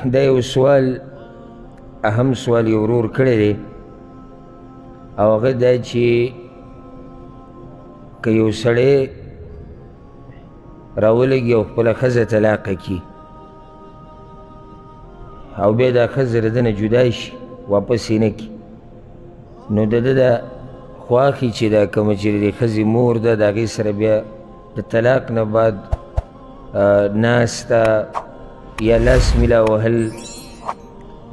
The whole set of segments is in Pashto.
دا یو سوال اهم سوال یو ورور کړی دی او هغه دا چې که یو سړی راولږي او خپله ښځه طلاقه کي او بیا دا ښځه د ده نه جدا شي واپس یې نه کي نو د ده دا خواښي چې دا کومه چې د ښځې مور ده د هغې سره بیا د طلاق نه بعد ناسته یا لاس میلا وهل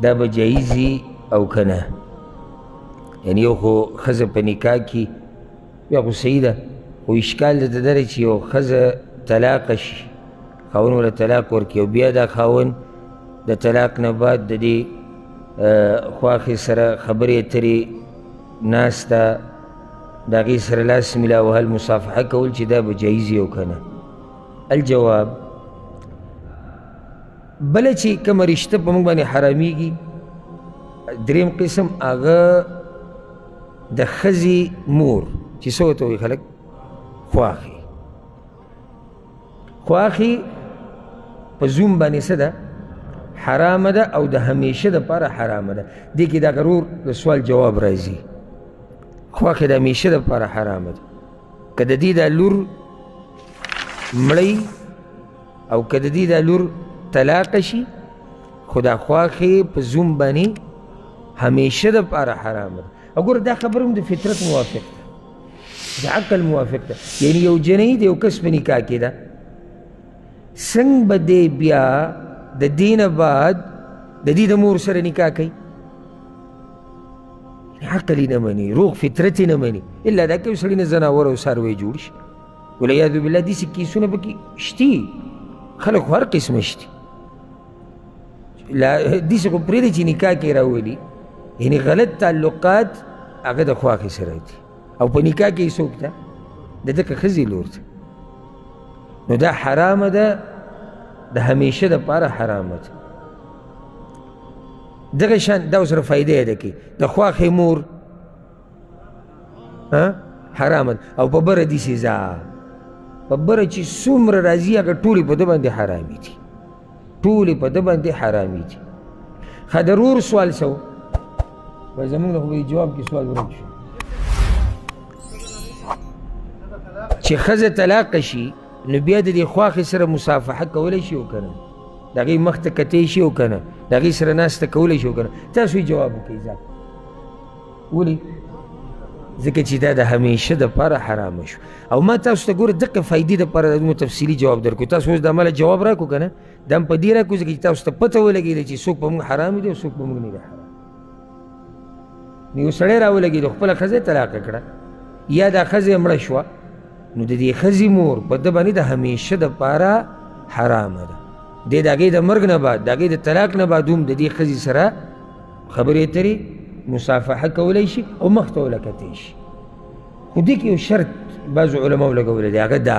دا به جایز وي او که نه یعنی یو خو ښځه په نکاح کې بیا خو صحیح ده خو اشکال د ده دی چې یو ښځه طلاقه شي خاوند ورله طلاق ورکړي او بیا دا خاوند د طلاق نه بعد د دې خواښې سره خبرې اترې ناسته د هغې سره لاس میلا وهل مصافحه کول چې دا به جایز وي او که نه الجواب بله چې کومه رشته په موږ باندې حرامیږي دریم قسم هغه د ښځې مور چې څه ورته وایي خلک خواښې خواښې په زوم باندې څه ده حرامه ده او د همیشه دپاره حرامه ده دې کې دا غرور د سوال جواب راځي خواښې د همیشه دپاره حرامه ده که د دې دا لور مړی او که د دې دا لور طلاقه شي خو دا خواښې په زوم باندې همیشه دپاره حرامه ده او ګوره دا خبره هم د فطرت موافق ده د عقل موافق ده یعنی یو جنۍ د یو کس په نکاح کې ده څنګه به دی بیا د دې نه بعد د دې د مور سره نکاح کوي عقل یې نه مني روغ فطرت یې نه مني الا دا که یو سړي نه ځناور او څاروی جوړ شي والعیاذ بالله داسې کیسونه پکې شتي خلک خو هر قسمه شتي داسې خو پرېږدي چې نکاح کې راولي یعنې غلط تعلقات هغه د خواښې سره دي او په نکاح کې یې څوک ده د ده که ښځې لور ده نو دا حرامه ده د همیشه دپاره حرامه ده دغه شان دا ورسره فایده ده کې د خواښې مور حرامه ده او په بره داسې ځه په بره چې څومره راځي هغه ټولې په ده باندې حرامې دي ټولې په ده باندې حرامې دي ښه د رور سوال څه و وایي زمونږ د خو جواب کې سوال ورک شو چې ښځه طلاقه شي نو بیا د دې خواښې سره مصافحه کولی شي او که نه د هغې مخ ته کتی شي او که نه د هغې سره ناسته کولی شي او که نه تاسو یې جواب وکړئ ځه ولې ځکه چې دا د همیشه دپاره حرامه شو او ما تاسو ته ګوره دقه فایدې دپاره دومره تفصیلي جواب درکړو تاسو اوس د عمله جواب راکړو که نه دا هم په دې راکړو ځکه چې تاسو ته پته ولګېده چې څوک په موږ حرام دی او څوک په موږ نه دی حرام نو یو سړی راولګېد خپله ښځه یې طلاقه کړه یا دا ښځه یې مړه شوه نو د دې ښځې مور په ده باندې د همیشه دپاره حرامه ده دی د هغې د مرګ نه بعد د هغې د طلاق نه بعد هم د دې ښځې سره خبرې اترې مصافحه کولی شي او مخ ته ولکتی شي خو دې کې یو شرط بعضو علماو لګولی دی هغه دا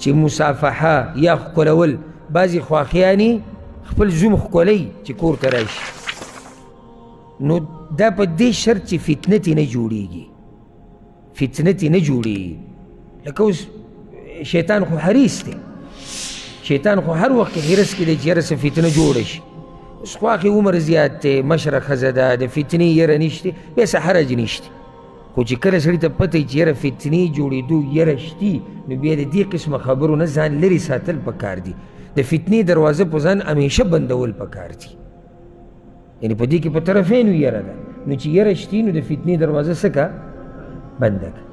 چې مصافحه یا ښکلول بعضې خواښیانې خپل زوم ښکلی چې کور ته راشي نو دا په دې شرط چې فتنه ترې نه جوړېږي فتنه ترې نه جوړېږي لکه اوس شیطان خو حریص دی شیطان خو هر وخت حرص کې دی چې یاره څه فتنه جوړه شي اوس خواښې عمر زیات دی مشره ښځه ده د فتنې یره نشته بیا څه حرج نشته خو چې کله سړي ته پته وي چې یاره فتنې جوړېدو یره شتي نو بیا د دې قسمه خبرو نه ځان لرې ساتل پکار دي د فتنې دروازه په ځان همیشه بندول پکار دي یعنې په دې کې په طرفینو یره ده نو چې یره شتي نو د فتنې دروازه څه که بنده که